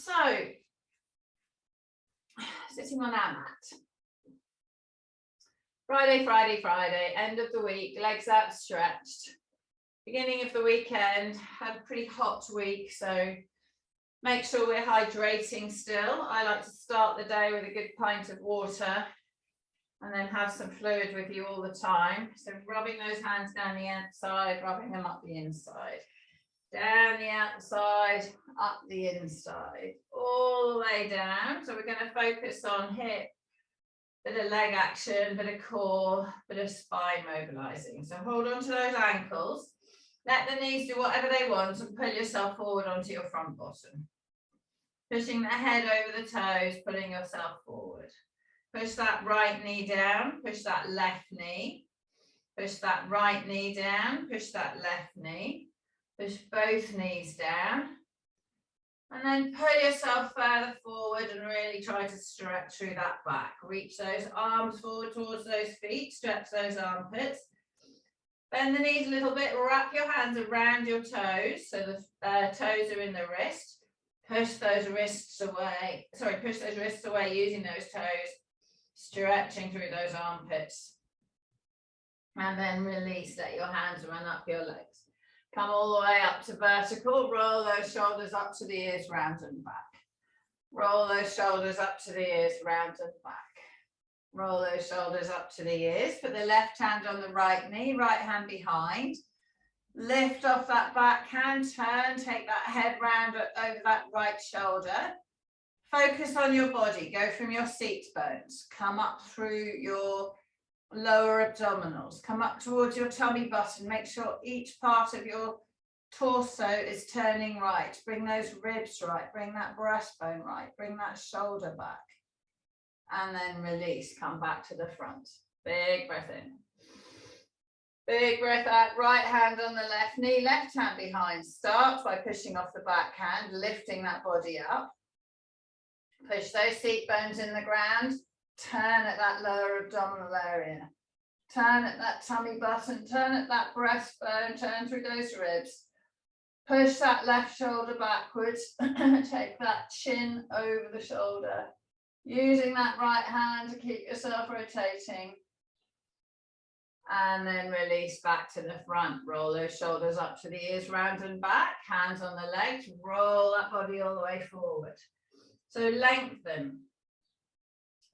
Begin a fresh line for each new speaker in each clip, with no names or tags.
So, sitting on our mat. Friday, Friday, Friday, end of the week, legs outstretched. Beginning of the weekend, had a pretty hot week, so make sure we're hydrating still. I like to start the day with a good pint of water and then have some fluid with you all the time. So rubbing those hands down the outside, rubbing them up the inside. Down the outside, up the inside, all the way down. So we're going to focus on hip, bit of leg action, bit of core, bit of spine mobilizing. So hold on to those ankles. Let the knees do whatever they want and pull yourself forward onto your front bottom. Pushing the head over the toes, pulling yourself forward. Push that right knee down, push that left knee. Push that right knee down, push that left knee. Push both knees down. And then pull yourself further forward and really try to stretch through that back. Reach those arms forward towards those feet, stretch those armpits. Bend the knees a little bit, wrap your hands around your toes, so the toes are in the wrist. Push those wrists away, push those wrists away using those toes, stretching through those armpits. And then release, let your hands run up your legs. Come all the way up to vertical, roll those shoulders up to the ears, round and back. Roll those shoulders up to the ears, round and back. Roll those shoulders up to the ears. Put the left hand on the right knee, right hand behind. Lift off that back hand, turn, take that head round over that right shoulder. Focus on your body, go from your seat bones, come up through your lower abdominals, come up towards your tummy button. Make sure each part of your torso is turning right. Bring those ribs right, bring that breastbone right, bring that shoulder back. And then release, come back to the front. Big breath in. Big breath out, right hand on the left knee, left hand behind. Start by pushing off the back hand, lifting that body up. Push those seat bones in the ground. Turn at that lower abdominal area. Turn at that tummy button, turn at that breastbone, turn through those ribs. Push that left shoulder backwards. Take that chin over the shoulder. Using that right hand to keep yourself rotating. And then release back to the front. Roll those shoulders up to the ears, round and back. Hands on the legs. Roll that body all the way forward. So lengthen.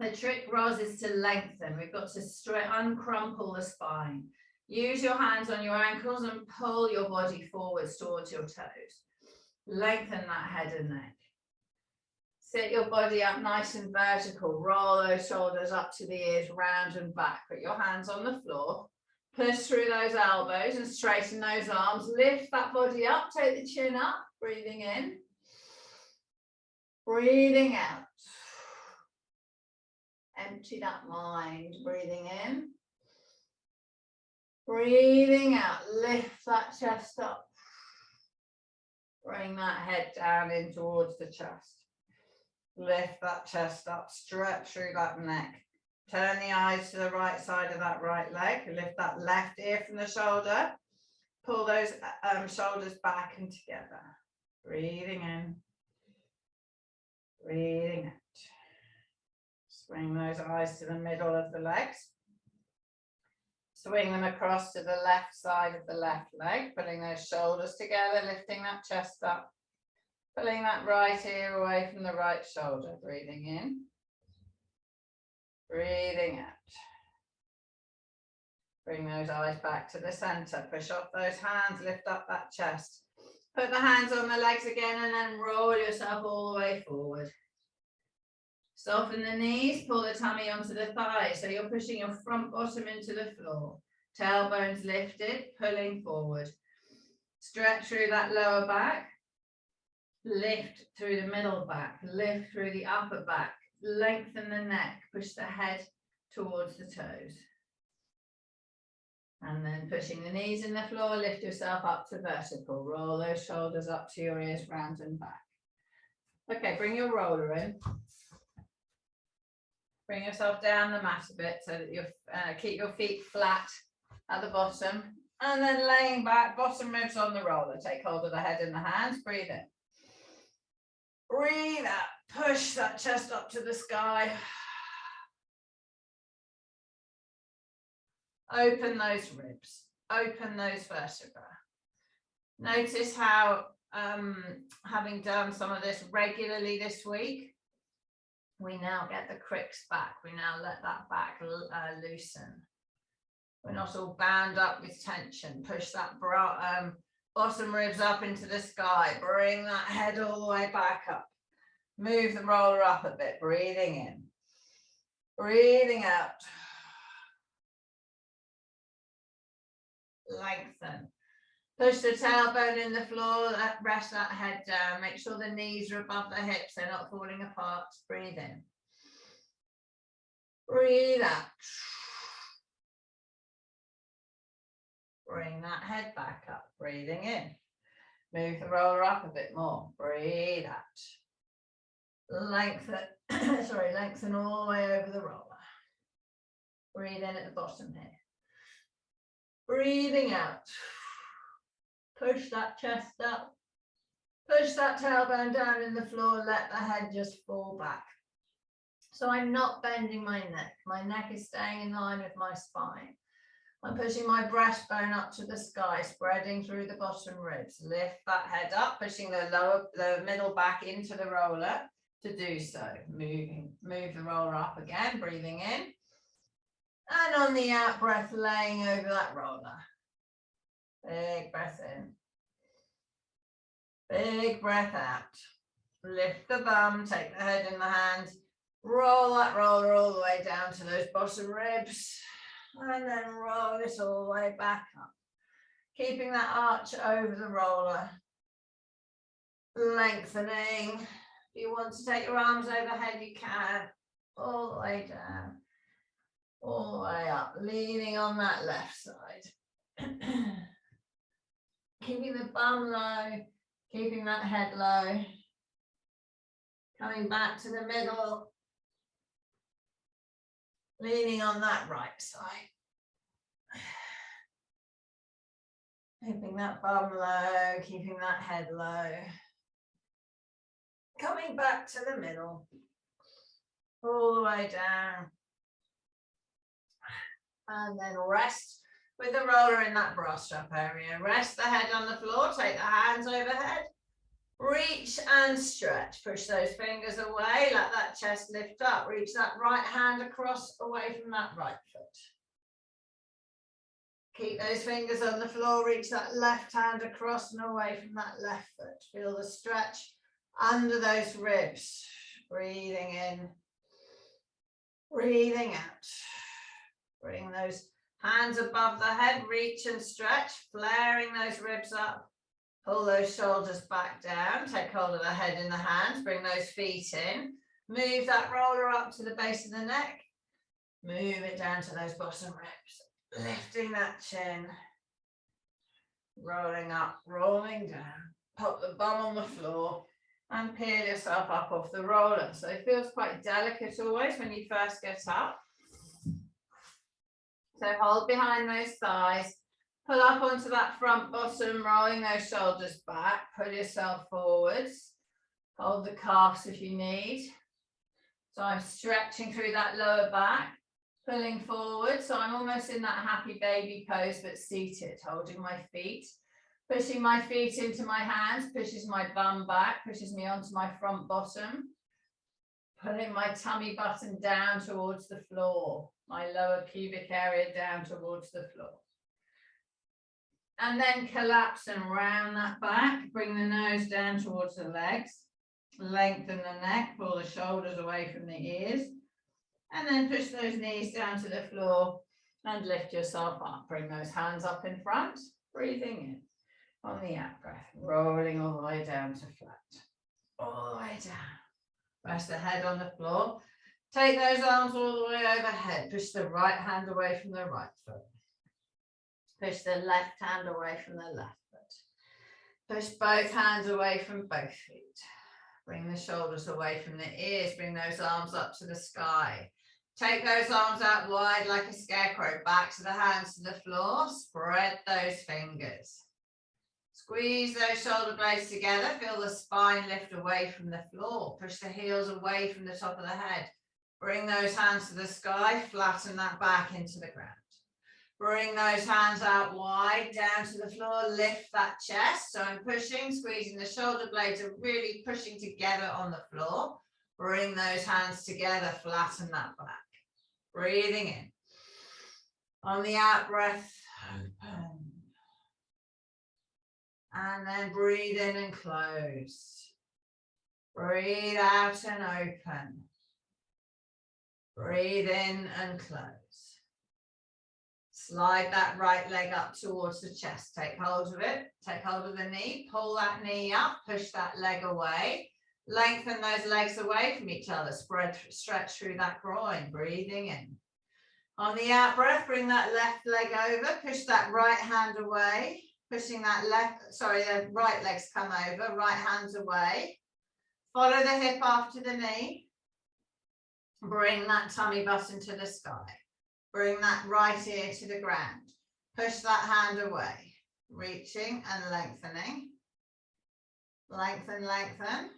The trick, Roz, is to lengthen. We've got to uncrumple the spine. Use your hands on your ankles and pull your body forwards towards your toes. Lengthen that head and neck. Sit your body up nice and vertical. Roll those shoulders up to the ears, round and back. Put your hands on the floor. Push through those elbows and straighten those arms. Lift that body up. Take the chin up. Breathing in. Breathing out. Empty that mind. Breathing in. Breathing out. Lift that chest up. Bring that head down in towards the chest. Lift that chest up, stretch through that neck. Turn the eyes to the right side of that right leg. Lift that left ear from the shoulder. Pull those shoulders back and together. Breathing in. Breathing out. Swing those eyes to the middle of the legs. Swing them across to the left side of the left leg. Pulling those shoulders together, lifting that chest up. Pulling that right ear away from the right shoulder. Breathing in. Breathing out. Bring those eyes back to the center. Push off those hands. Lift up that chest. Put the hands on the legs again and then roll yourself all the way forward. Soften the knees. Pull the tummy onto the thighs. So you're pushing your front bottom into the floor. Tailbones lifted. Pulling forward. Stretch through that lower back. Lift through the middle back, lift through the upper back, lengthen the neck, push the head towards the toes. And then pushing the knees in the floor, lift yourself up to vertical. Roll those shoulders up to your ears, round and back. Okay, bring your roller in. Bring yourself down the mat a bit so that you keep your feet flat at the bottom. And then laying back, bottom ribs on the roller. Take hold of the head in the hands, breathe in. Breathe out, push that chest up to the sky. Open those ribs, open those vertebrae. Notice how, having done some of this regularly this week, we now get the cricks back. We now let that back loosen. We're not all bound up with tension. Push that bottom ribs up into the sky. Bring that head all the way back up. Move the roller up a bit, breathing in, breathing out. Lengthen. Push the tailbone in the floor, rest that head down. Make sure the knees are above the hips, they're not falling apart. Breathe in. Breathe out. Bring that head back up, breathing in. Move the roller up a bit more. Breathe out. Lengthen, lengthen all the way over the roller. Breathe in at the bottom here. Breathing out. Push that chest up. Push that tailbone down in the floor. Let the head just fall back. So I'm not bending my neck. My neck is staying in line with my spine. I'm pushing my breastbone up to the sky, spreading through the bottom ribs. Lift that head up, pushing the middle back into the roller to do so. Move the roller up again, breathing in. And on the out breath, laying over that roller. Big breath in. Big breath out. Lift the bum, take the head in the hand. Roll that roller all the way down to those bottom ribs. And then roll it all the way back up. Keeping that arch over the roller. Lengthening. If you want to take your arms overhead, you can. All the way down. All the way up. Leaning on that left side. Keeping the bum low. Keeping that head low. Coming back to the middle. Leaning on that right side. Keeping that bum low, keeping that head low. Coming back to the middle. All the way down. And then rest with the roller in that bra strap area. Rest the head on the floor, take the hands overhead. Reach and stretch, push those fingers away, let that chest lift up, reach that right hand across away from that right foot. Keep those fingers on the floor, reach that left hand across and away from that left foot. Feel the stretch under those ribs, breathing in, breathing out. Bring those hands above the head, reach and stretch, flaring those ribs up. Pull those shoulders back down, take hold of the head in the hands, bring those feet in, move that roller up to the base of the neck, move it down to those bottom ribs, lifting that chin, rolling up, rolling down, pop the bum on the floor and peel yourself up off the roller. So it feels quite delicate always when you first get up. So hold behind those thighs. Pull up onto that front bottom, rolling those shoulders back. Pull yourself forwards. Hold the calves if you need. So I'm stretching through that lower back, pulling forward. So I'm almost in that happy baby pose, but seated, holding my feet. Pushing my feet into my hands, pushes my bum back, pushes me onto my front bottom. Pulling my tummy button down towards the floor, my lower pubic area down towards the floor. And then collapse and round that back, bring the nose down towards the legs, lengthen the neck, pull the shoulders away from the ears, and then push those knees down to the floor and lift yourself up. Bring those hands up in front, breathing in on the out breath, rolling all the way down to flat, all the way down. Rest the head on the floor, take those arms all the way overhead, push the right hand away from the right foot. Push the left hand away from the left foot. Push both hands away from both feet. Bring the shoulders away from the ears. Bring those arms up to the sky. Take those arms out wide like a scarecrow. Back to the hands to the floor. Spread those fingers. Squeeze those shoulder blades together. Feel the spine lift away from the floor. Push the heels away from the top of the head. Bring those hands to the sky. Flatten that back into the ground. Bring those hands out wide, down to the floor. Lift that chest. So I'm pushing, squeezing. The shoulder blades are really pushing together on the floor. Bring those hands together. Flatten that back. Breathing in. On the out breath, open. And then breathe in and close. Breathe out and open. Breathe in and close. Slide that right leg up towards the chest. Take hold of it. Take hold of the knee. Pull that knee up. Push that leg away. Lengthen those legs away from each other. Stretch through that groin. Breathing in. On the out breath, bring that left leg over. Push that right hand away. Pushing that the right legs come over, right hands away. Follow the hip after the knee. Bring that tummy button to the sky. Bring that right ear to the ground. Push that hand away. Reaching and lengthening. Lengthen, lengthen.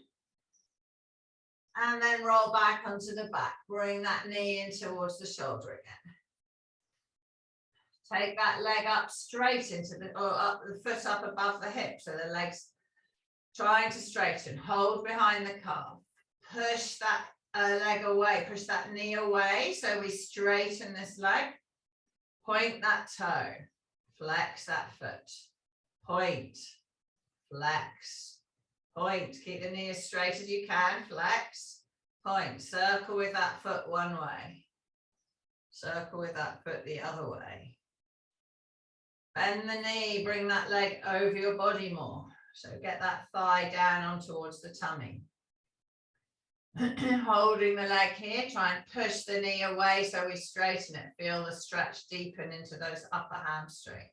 And then roll back onto the back. Bring that knee in towards the shoulder again. Take that leg up straight into the foot up above the hip. So the legs trying to straighten. Hold behind the calf. Push that leg away. Push that knee away. So we straighten this leg. Point that toe. Flex that foot. Point. Flex. Point. Keep the knee as straight as you can. Flex. Point. Circle with that foot one way. Circle with that foot the other way. Bend the knee, bring that leg over your body more. So get that thigh down on towards the tummy. Holding the leg here, try and push the knee away so we straighten it. Feel the stretch deepen into those upper hamstrings.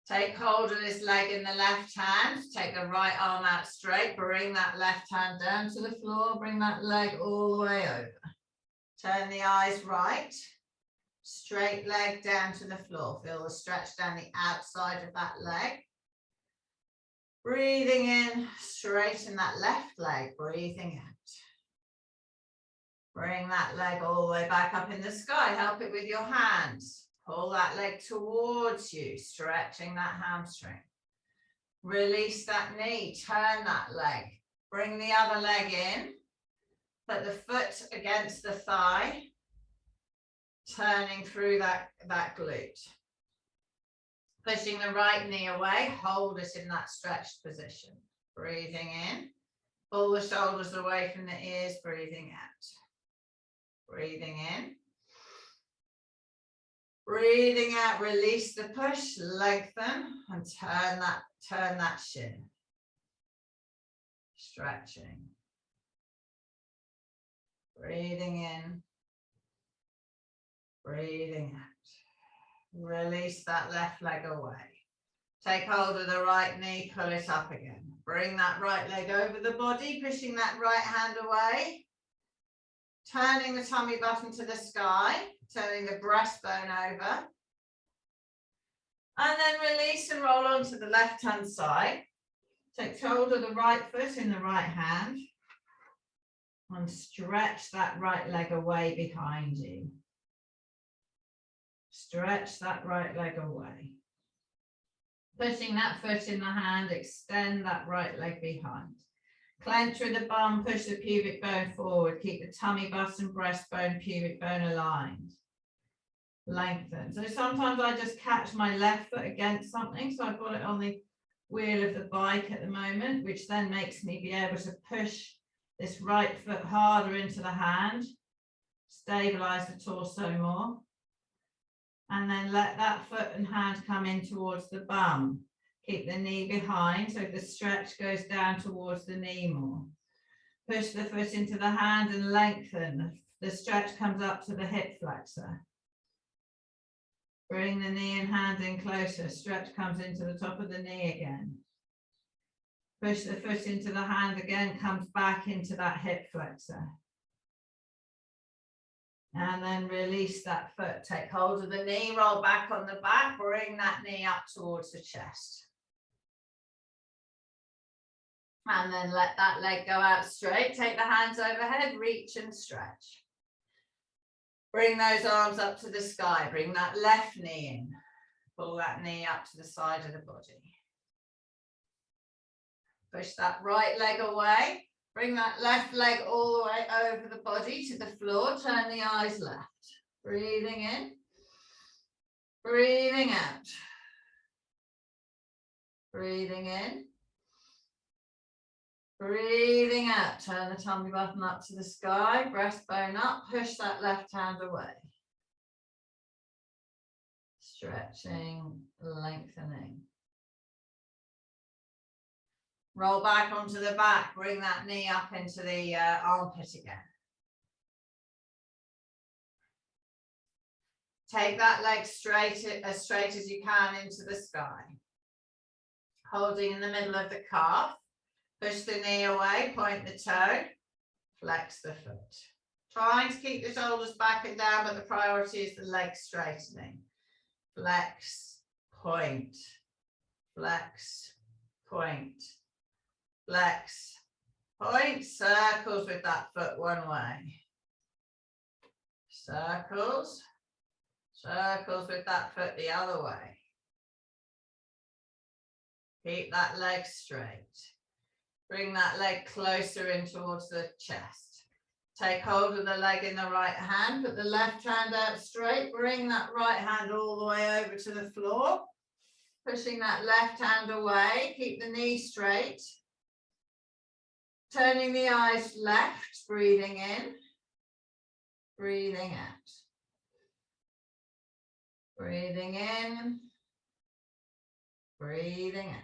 Take hold of this leg in the left hand. Take the right arm out straight. Bring that left hand down to the floor. Bring that leg all the way over. Turn the eyes right. Straight leg down to the floor. Feel the stretch down the outside of that leg. Breathing in, straighten that left leg. Breathing out. Bring that leg all the way back up in the sky. Help it with your hands. Pull that leg towards you, stretching that hamstring. Release that knee, turn that leg. Bring the other leg in. Put the foot against the thigh. Turning through that glute. Pushing the right knee away, hold it in that stretched position. Breathing in, pull the shoulders away from the ears, breathing out. Breathing in. Breathing out, release the push, lengthen, and turn that shin. Stretching. Breathing in. Breathing out. Release that left leg away. Take hold of the right knee, pull it up again. Bring that right leg over the body, pushing that right hand away. Turning the tummy button to the sky, turning the breastbone over. And then release and roll onto the left hand side. Take hold of the right foot in the right hand. And stretch that right leg away behind you. Stretch that right leg away. Pushing that foot in the hand, extend that right leg behind. Clench with the bum, push the pubic bone forward. Keep the tummy button, breastbone, pubic bone aligned. Lengthen. So sometimes I just catch my left foot against something. So I've got it on the wheel of the bike at the moment, which then makes me be able to push this right foot harder into the hand. Stabilize the torso more. And then let that foot and hand come in towards the bum. Keep the knee behind so the stretch goes down towards the knee more. Push the foot into the hand and lengthen. The stretch comes up to the hip flexor. Bring the knee and hand in closer. Stretch comes into the top of the knee again. Push the foot into the hand again, comes back into that hip flexor. And then release that foot. Take hold of the knee, roll back on the back, bring that knee up towards the chest. And then let that leg go out straight. Take the hands overhead, reach and stretch. Bring those arms up to the sky. Bring that left knee in. Pull that knee up to the side of the body. Push that right leg away. Bring that left leg all the way over the body to the floor. Turn the eyes left. Breathing in. Breathing out. Breathing in. Breathing out. Turn the tummy button up to the sky. Breastbone up. Push that left hand away. Stretching, lengthening. Roll back onto the back. Bring that knee up into the armpit again. Take that leg straight as you can into the sky. Holding in the middle of the calf. Push the knee away, point the toe, flex the foot. Trying to keep the shoulders back and down, but the priority is the leg straightening. Flex, point, flex, point, flex, point. Circles with that foot one way. Circles, circles with that foot the other way. Keep that leg straight. Bring that leg closer in towards the chest. Take hold of the leg in the right hand, put the left hand out straight, bring that right hand all the way over to the floor. Pushing that left hand away, keep the knee straight. Turning the eyes left, breathing in, breathing out. Breathing in, breathing out.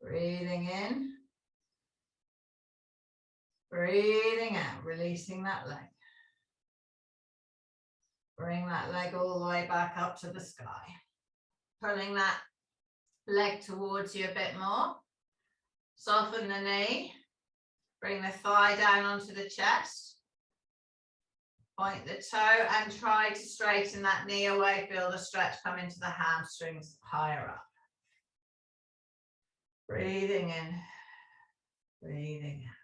Breathing in, breathing out, releasing that leg. Bring that leg all the way back up to the sky. Pulling that leg towards you a bit more. Soften the knee. Bring the thigh down onto the chest. Point the toe and try to straighten that knee away. Feel the stretch come into the hamstrings higher up. Breathing in, breathing out.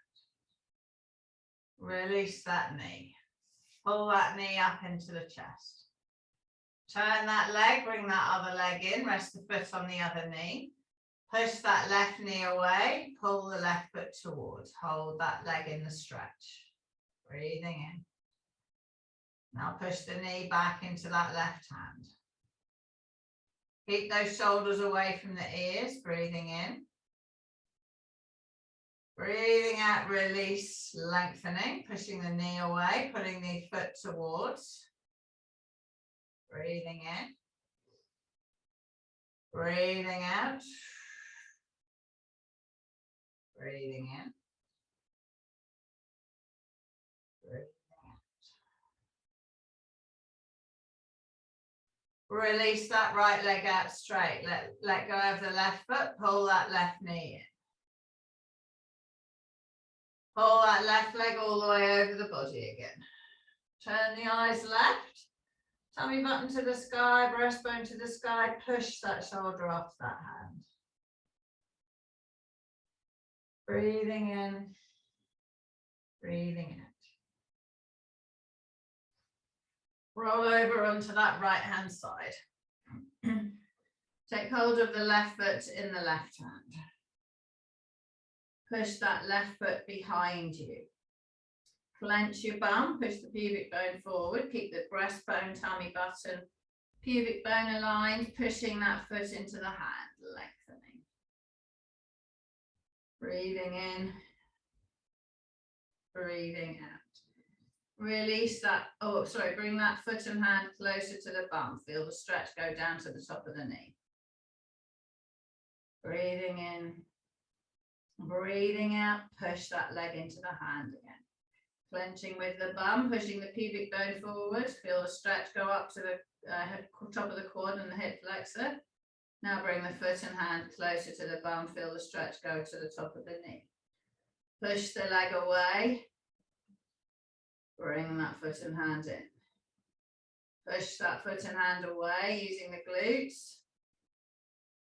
Release that knee. Pull that knee up into the chest. Turn that leg, bring that other leg in, rest the foot on the other knee. Push that left knee away, pull the left foot towards. Hold that leg in the stretch. Breathing in. Now push the knee back into that left hand. Keep those shoulders away from the ears, breathing in. Breathing out, release, lengthening, pushing the knee away, putting the foot towards. Breathing in. Breathing out. Breathing in. Breathing out. Release that right leg out straight. Let go of the left foot, pull that left knee in. Pull that left leg all the way over the body again. Turn the eyes left. Tummy button to the sky, breastbone to the sky. Push that shoulder off that hand. Breathing in, breathing out. Roll over onto that right hand side. Take hold of the left foot in the left hand. Push that left foot behind you. Clench your bum, push the pubic bone forward, keep the breastbone, tummy button, pubic bone aligned, pushing that foot into the hand, lengthening. Breathing in, breathing out. Release that, bring that foot and hand closer to the bum. Feel the stretch go down to the top of the knee. Breathing in, breathing out, push that leg into the hand again. Clenching with the bum, pushing the pubic bone forward. Feel the stretch go up to the top of the quad and the hip flexor. Now bring the foot and hand closer to the bum. Feel the stretch go to the top of the knee. Push the leg away. Bring that foot and hand in. Push that foot and hand away using the glutes.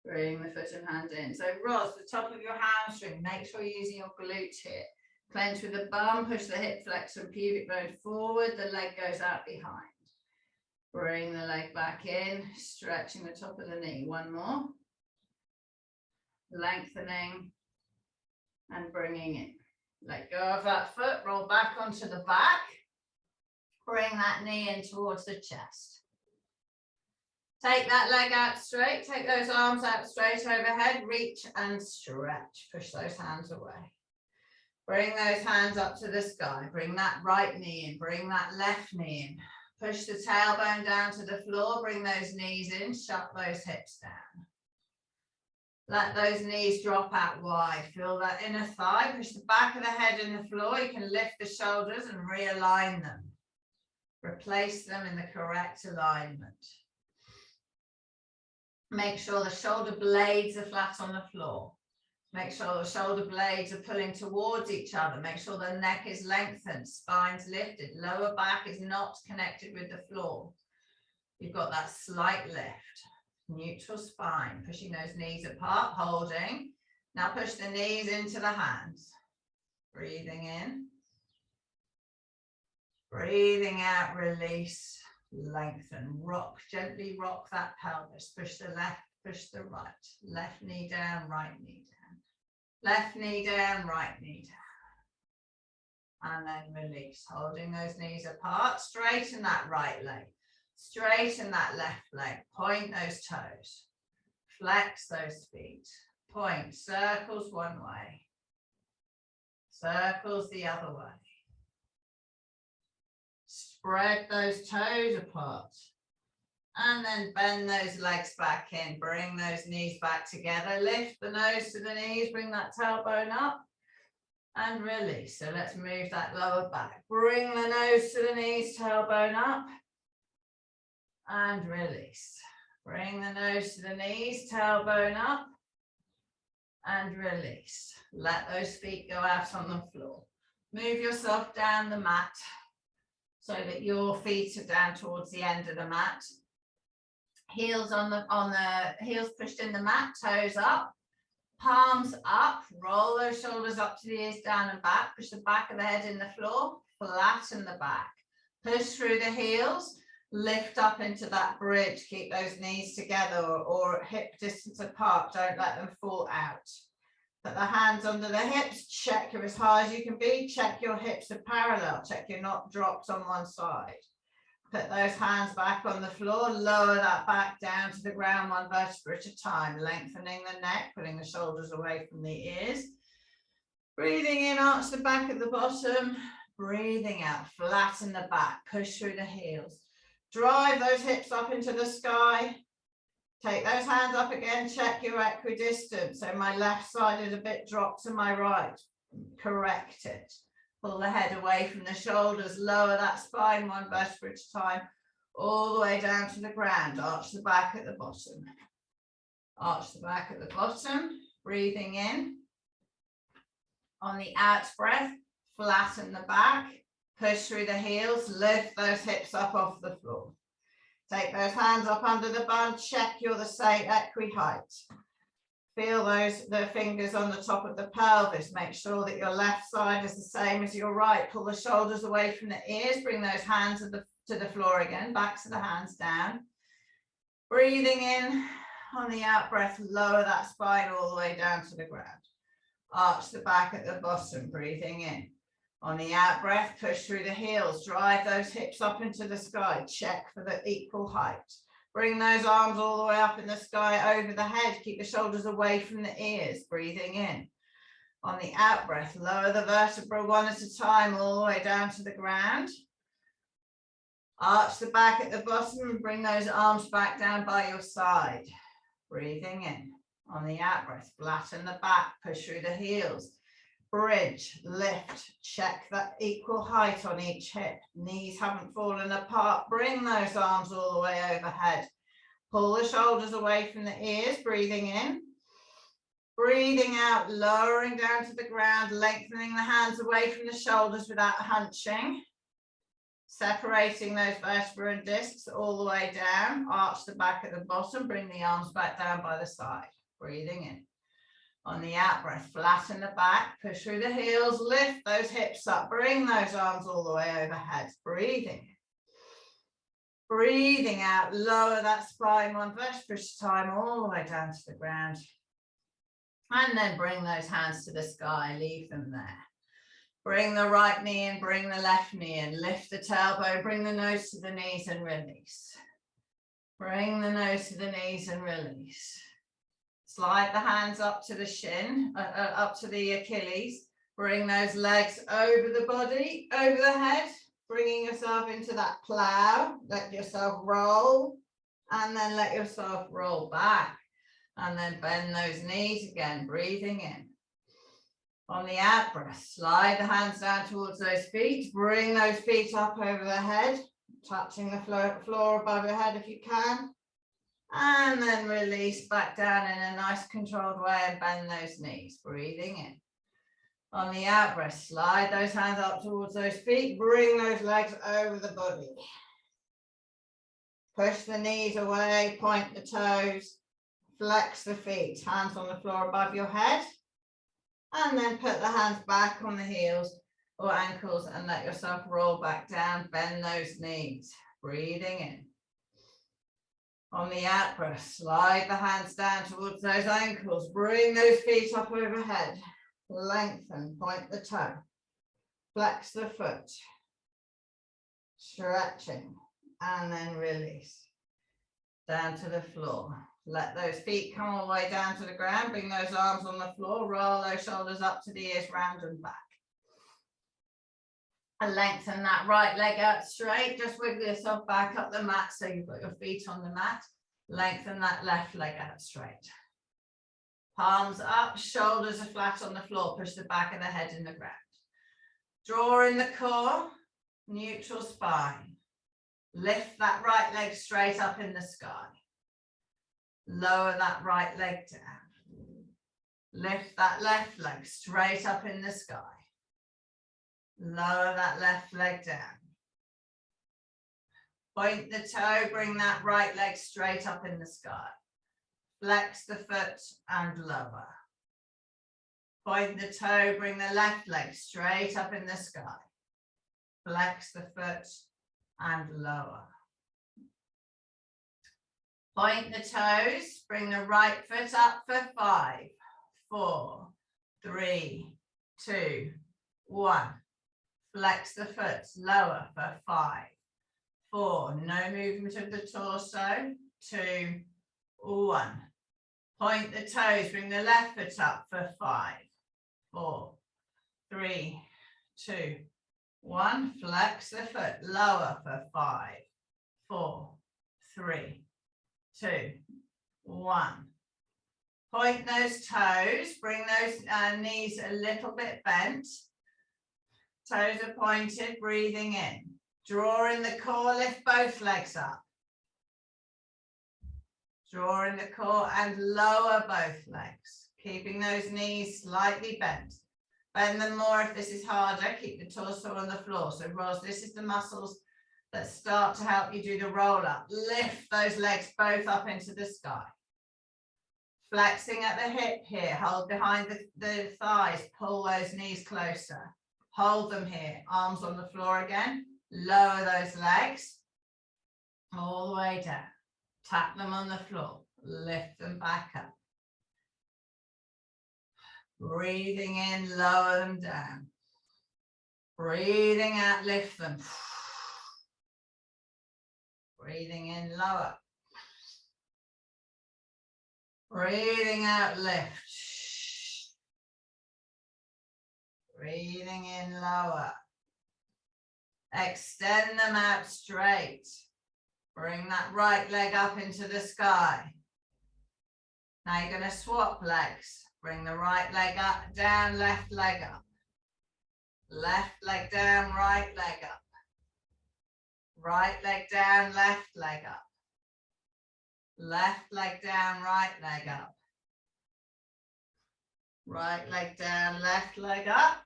Bring the foot and hand in. So Roz, the top of your hamstring, make sure you're using your glute here. Clench with the bum, push the hip flexor and pubic bone forward, the leg goes out behind. Bring the leg back in, stretching the top of the knee. One more. Lengthening and bringing in. Let go of that foot, roll back onto the back. Bring that knee in towards the chest. Take that leg out straight, take those arms out straight overhead, reach and stretch. Push those hands away. Bring those hands up to the sky. Bring that right knee in, bring that left knee in. Push the tailbone down to the floor, bring those knees in, shut those hips down. Let those knees drop out wide. Feel that inner thigh, push the back of the head in the floor. You can lift the shoulders and realign them. Replace them in the correct alignment. Make sure the shoulder blades are flat on the floor. Make sure the shoulder blades are pulling towards each other. Make sure the neck is lengthened, spine's lifted, lower back is not connected with the floor. You've got that slight lift. Neutral spine, pushing those knees apart, holding. Now push the knees into the hands. Breathing in. Breathing out, release, lengthen. Rock, gently rock that pelvis. Push the left, push the right. Left knee down, right knee down. Left knee down, right knee down. And then release, holding those knees apart. Straighten that right leg. Straighten that left leg. Point those toes. Flex those feet. Point, circles one way. Circles the other way. Spread those toes apart. And then bend those legs back in. Bring those knees back together. Lift the nose to the knees. Bring that tailbone up. And release. So let's move that lower back. Bring the nose to the knees. Tailbone up. And release. Bring the nose to the knees. Tailbone up. And release. Let those feet go out on the floor. Move yourself down the mat, so that your feet are down towards the end of the mat. Heels on the heels pushed in the mat, toes up, palms up, roll those shoulders up to the ears, down and back, push the back of the head in the floor, flatten the back. Push through the heels, lift up into that bridge, keep those knees together or hip distance apart, don't let them fall out. Put the hands under the hips, check you're as high as you can be, check your hips are parallel, check you're not dropped on one side. Put those hands back on the floor, lower that back down to the ground, one vertebra at a time, lengthening the neck, pulling the shoulders away from the ears. Breathing in, arch the back at the bottom, breathing out, flatten the back, push through the heels. Drive those hips up into the sky. Take those hands up again, check your equidistance. So my left side is a bit dropped to my right. Correct it. Pull the head away from the shoulders, lower that spine one vertebra at a time, all the way down to the ground. Arch the back at the bottom. Arch the back at the bottom, breathing in. On the out breath, flatten the back, push through the heels, lift those hips up off the floor. Take those hands up under the bun, check you're the same equi height. Feel the fingers on the top of the pelvis. Make sure that your left side is the same as your right. Pull the shoulders away from the ears, bring those hands to the floor again, backs of the hands down. Breathing in, on the out breath, lower that spine all the way down to the ground. Arch the back at the bottom, breathing in. On the out breath, push through the heels, drive those hips up into the sky, check for the equal height. Bring those arms all the way up in the sky over the head, keep the shoulders away from the ears, breathing in. On the out breath, lower the vertebra one at a time, all the way down to the ground. Arch the back at the bottom and bring those arms back down by your side, breathing in. On the out breath, flatten the back, push through the heels. Bridge, lift, check that equal height on each hip. Knees haven't fallen apart. Bring those arms all the way overhead. Pull the shoulders away from the ears, breathing in. Breathing out, lowering down to the ground, lengthening the hands away from the shoulders without hunching. Separating those vertebrae and discs all the way down, arch the back at the bottom, bring the arms back down by the side, breathing in. On the out breath, flatten the back, push through the heels, lift those hips up, bring those arms all the way overhead, breathing in. Breathing out, lower that spine one vertebra at a time, all the way down to the ground. And then bring those hands to the sky, leave them there. Bring the right knee in, bring the left knee in, lift the tailbone, bring the nose to the knees and release. Bring the nose to the knees and release. Slide the hands up to the shin, up to the Achilles. Bring those legs over the body, over the head, bringing yourself into that plow. Let yourself roll, and then let yourself roll back. And then bend those knees again, breathing in. On the out breath, slide the hands down towards those feet. Bring those feet up over the head, touching the floor above your head if you can. And then release back down in a nice controlled way and bend those knees, breathing in. On the out breath, slide those hands up towards those feet. Bring those legs over the body. Push the knees away, point the toes. Flex the feet, hands on the floor above your head. And then put the hands back on the heels or ankles and let yourself roll back down, bend those knees, breathing in. On the out breath, slide the hands down towards those ankles, bring those feet up overhead, lengthen, point the toe, flex the foot, stretching, and then release. Down to the floor. Let those feet come all the way down to the ground. Bring those arms on the floor. Roll those shoulders up to the ears, round and back. And lengthen that right leg out straight. Just wiggle yourself back up the mat so you've got your feet on the mat. Lengthen that left leg out straight. Palms up, shoulders are flat on the floor. Push the back of the head in the ground. Draw in the core, neutral spine. Lift that right leg straight up in the sky. Lower that right leg down. Lift that left leg straight up in the sky. Lower that left leg down. Point the toe, bring that right leg straight up in the sky. Flex the foot and lower. Point the toe, bring the left leg straight up in the sky. Flex the foot and lower. Point the toes, bring the right foot up for 5, 4, 3, 2, 1. Flex the foot, lower for 5, 4. No movement of the torso. 2, 1. Point the toes, bring the left foot up for 5, 4, 3, 2, 1. Flex the foot, lower for 5, 4, 3, 2, 1. Point those toes, bring those knees a little bit bent. Toes are pointed, breathing in. Draw in the core, lift both legs up. Draw in the core and lower both legs, keeping those knees slightly bent. Bend them more if this is harder, keep the torso on the floor. So Ros, this is the muscles that start to help you do the roll up. Lift those legs both up into the sky. Flexing at the hip here, hold behind the thighs, pull those knees closer. Hold them here, arms on the floor again. Lower those legs all the way down. Tap them on the floor, lift them back up. Breathing in, lower them down. Breathing out, lift them. Breathing in, lower. Breathing out, lift. Breathing in, lower. Extend them out straight. Bring that right leg up into the sky. Now you're going to swap legs. Bring the right leg up, down, left leg up. Left leg down, right leg up. Right leg down, left leg up. Left leg down, right leg up. Right leg down, left leg up.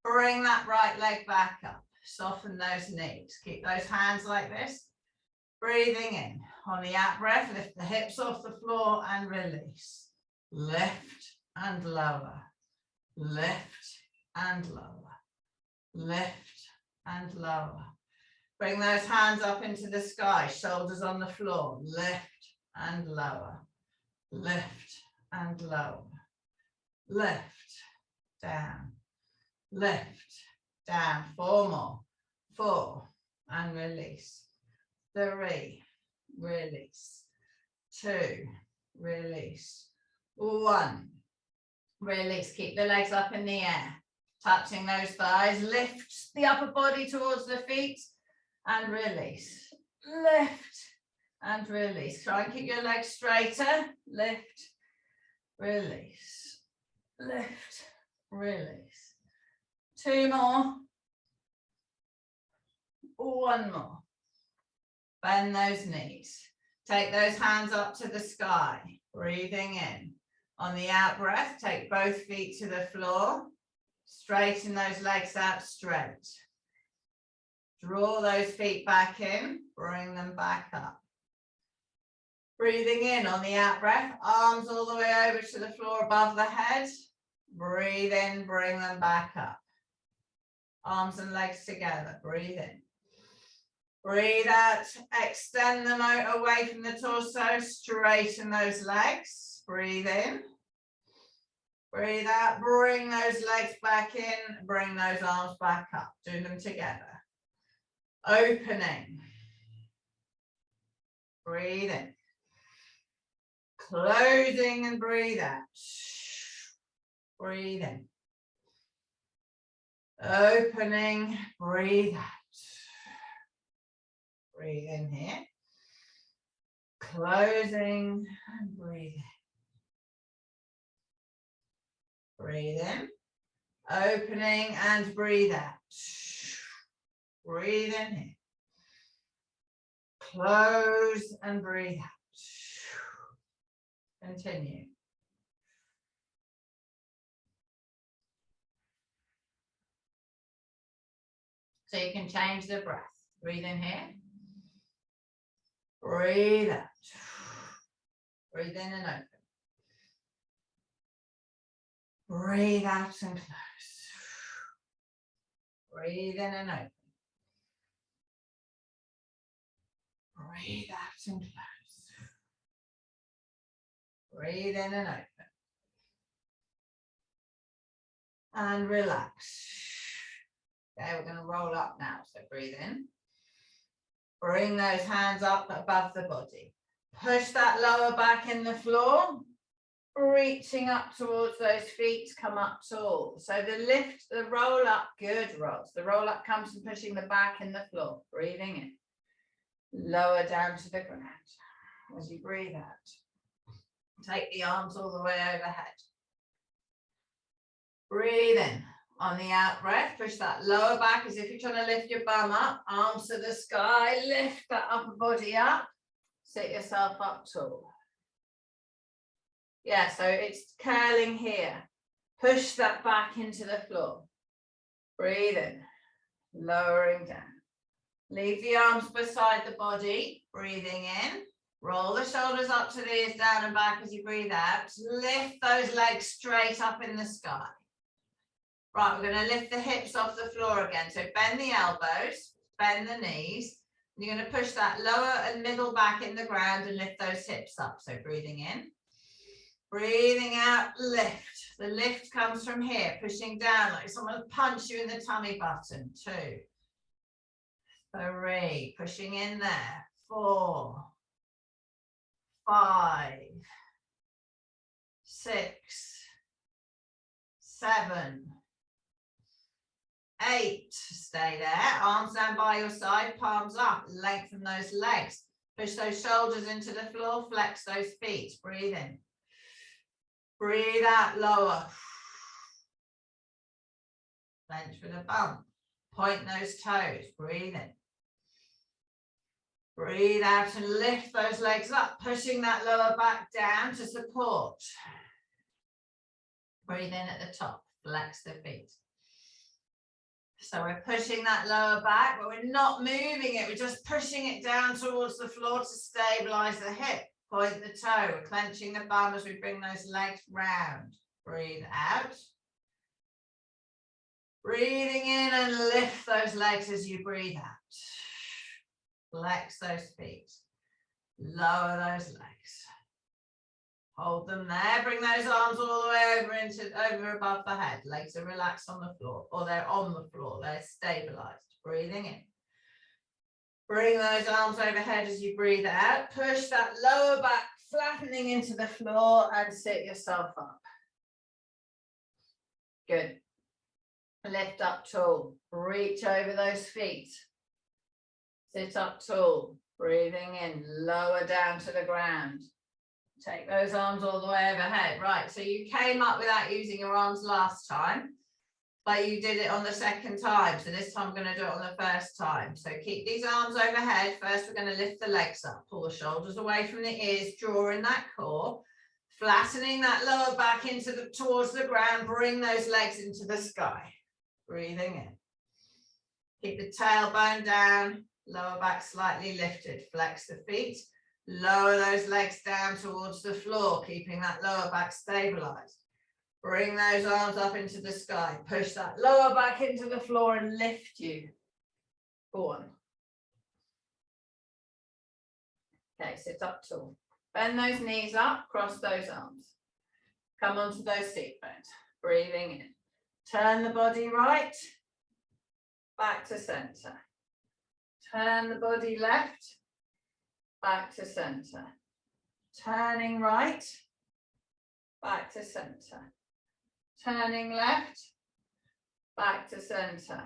Bring that right leg back up. soften those knees. Keep those hands like this. Breathing in. On the out breath, lift the hips off the floor and release. Lift and lower. Lift and lower. Lift and lower. Bring those hands up into the sky, shoulders on the floor. Lift and lower. Lift and lower. Lift, down. Lift, down. 4 more. 4 and release. 3, release. 2, release. 1, release. Keep the legs up in the air, touching those thighs. Lift the upper body towards the feet and release. Lift and release. Try and keep your legs straighter. Lift, release. Lift, release. 2 more. 1 more. Bend those knees. Take those hands up to the sky. Breathing in. On the out breath, take both feet to the floor. Straighten those legs out straight. Draw those feet back in. Bring them back up. Breathing in on the out breath, arms all the way over to the floor above the head. Breathe in, bring them back up. Arms and legs together. Breathe in. Breathe out, extend them out away from the torso, straighten those legs. Breathe in. Breathe out, bring those legs back in, bring those arms back up. Do them together. Opening. Breathe in. Closing and breathe out. Breathe in. Opening, breathe out. Breathe in here. Closing and breathe in. Breathe in. Opening and breathe out. Breathe in here. Close and breathe out. Continue. So you can change the breath. Breathe in here. Breathe out. Breathe in and open. Breathe out and close. Breathe in and open. Breathe out and close. Breathe in and open. And relax. Okay, we're going to roll up now. So breathe in. Bring those hands up above the body. Push that lower back in the floor. Reaching up towards those feet, come up tall. So the lift, the roll up, good rolls. The roll up comes from pushing the back in the floor. Breathing in. Lower down to the ground. As you breathe out. Take the arms all the way overhead. Breathe in. On the out breath, push that lower back as if you're trying to lift your bum up. Arms to the sky, lift that upper body up. Sit yourself up tall. Yeah, so it's curling here. Push that back into the floor. Breathe in. Lowering down. Leave the arms beside the body. Breathing in. Roll the shoulders up to the ears, down and back as you breathe out. Lift those legs straight up in the sky. Right, we're going to lift the hips off the floor again. So bend the elbows, bend the knees. And you're going to push that lower and middle back in the ground and lift those hips up. So breathing in. Breathing out, lift. The lift comes from here, pushing down like someone punched you in the tummy button. 2, 3, pushing in there. 4, 5, 6, 7, 8. Stay there. Arms down by your side, palms up. Lengthen those legs. Push those shoulders into the floor. Flex those feet. Breathe in. Breathe out, lower. Bench with a bump. Point those toes. Breathe in. Breathe out and lift those legs up, pushing that lower back down to support. Breathe in at the top. Flex the feet. So we're pushing that lower back, but we're not moving it. We're just pushing it down towards the floor to stabilize the hip. Point the toe. We're clenching the bum as we bring those legs round. Breathe out. Breathing in and lift those legs as you breathe out. Flex those feet. Lower those legs. Hold them there. Bring those arms all the way over above the head. Legs are relaxed on the floor, or they're on the floor. They're stabilized. Breathing in. Bring those arms overhead as you breathe out. Push that lower back, flattening into the floor, and sit yourself up. Good. Lift up tall. Reach over those feet. Sit up tall. Breathing in. Lower down to the ground. Take those arms all the way overhead. Right, so you came up without using your arms last time, but you did it on the second time. So this time I'm going to do it on the first time. So keep these arms overhead. First, we're going to lift the legs up. Pull the shoulders away from the ears, drawing that core, flattening that lower back towards the ground. Bring those legs into the sky. Breathing in. Keep the tailbone down, lower back slightly lifted. Flex the feet. Lower those legs down towards the floor, keeping that lower back stabilized. Bring those arms up into the sky. Push that lower back into the floor and lift you. Go on. Okay, sit up tall. Bend those knees up, cross those arms. Come onto those seat bones. Breathing in. Turn the body right, back to center. Turn the body left, back to center. Turning right, back to center. Turning left, back to center.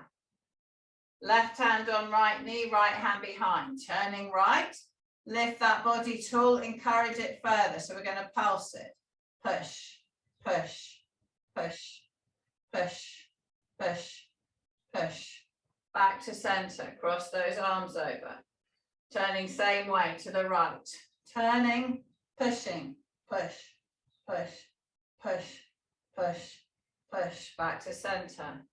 Left hand on right knee, right hand behind. Turning right, lift that body tall, encourage it further. So we're going to pulse it. Push, push, push, push, push, push. Back to center, cross those arms over. Turning same way to the right. Turning, pushing, push, push, push, push, push. Back to center.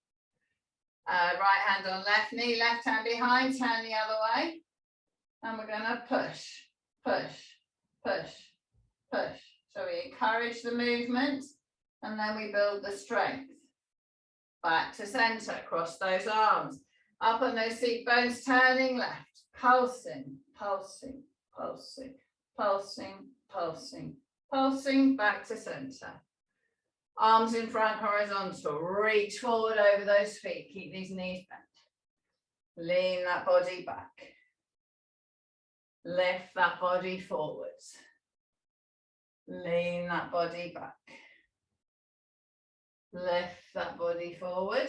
Right hand on left knee, left hand behind, turn the other way. And we're going to push, push, push, push. So we encourage the movement and then we build the strength. Back to center, cross those arms. Up on those seat bones, turning left, pulsing, pulsing, pulsing, pulsing, pulsing, pulsing, back to center. Arms in front, horizontal. Reach forward over those feet. Keep these knees bent. Lean that body back. Lift that body forwards. Lean that body back. Lift that body forward.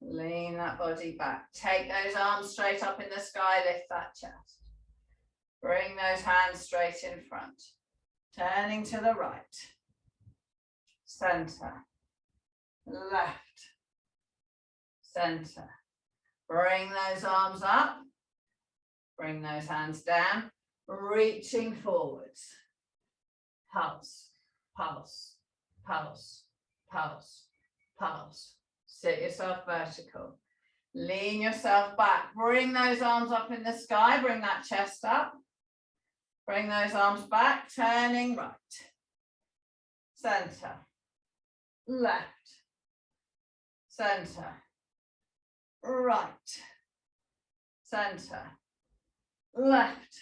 Lean that body back. Take those arms straight up in the sky. Lift that chest. Bring those hands straight in front. Turning to the right. Center. Left. Center. Bring those arms up. Bring those hands down. Reaching forwards. Pulse. Pulse. Pulse. Pulse. Pulse. Sit yourself vertical. Lean yourself back. Bring those arms up in the sky. Bring that chest up. Bring those arms back. Turning right. Center. Left. Center. Right. Center. Left.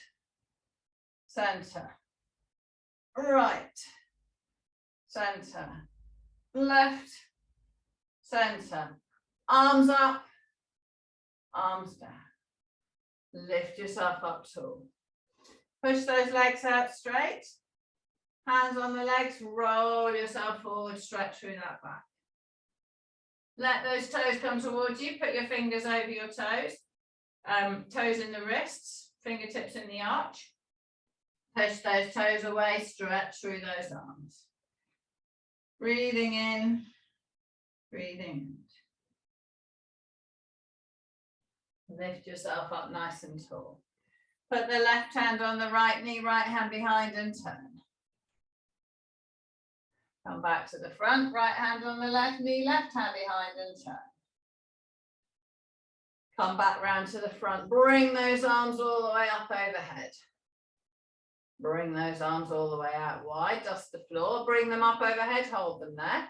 Center. Right. Center. Left. Center. Arms up. Arms down. Lift yourself up tall. Push those legs out straight. Hands on the legs. Roll yourself forward. Stretch through that back. Let those toes come towards you. Put your fingers over your toes. Toes in the wrists. Fingertips in the arch. Push those toes away. Stretch through those arms. Breathing in. Breathing out. Lift yourself up nice and tall. Put the left hand on the right knee, right hand behind and turn. Come back to the front, right hand on the left knee, left hand behind and turn. Come back round to the front. Bring those arms all the way up overhead. Bring those arms all the way out wide. Dust the floor. Bring them up overhead. Hold them there.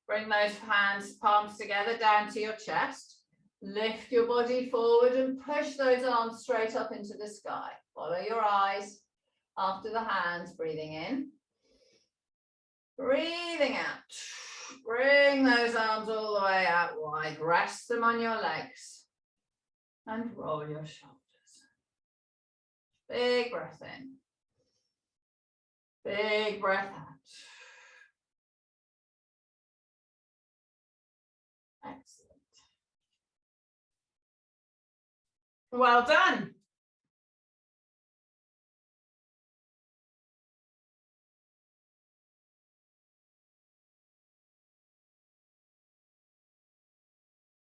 Bring those hands, palms together down to your chest. Lift your body forward and push those arms straight up into the sky. Follow your eyes after the hands. Breathing in. Breathing out. Bring those arms all the way out wide. Rest them on your legs. And roll your shoulders. Big breath in. Big breath out. Excellent. Well done.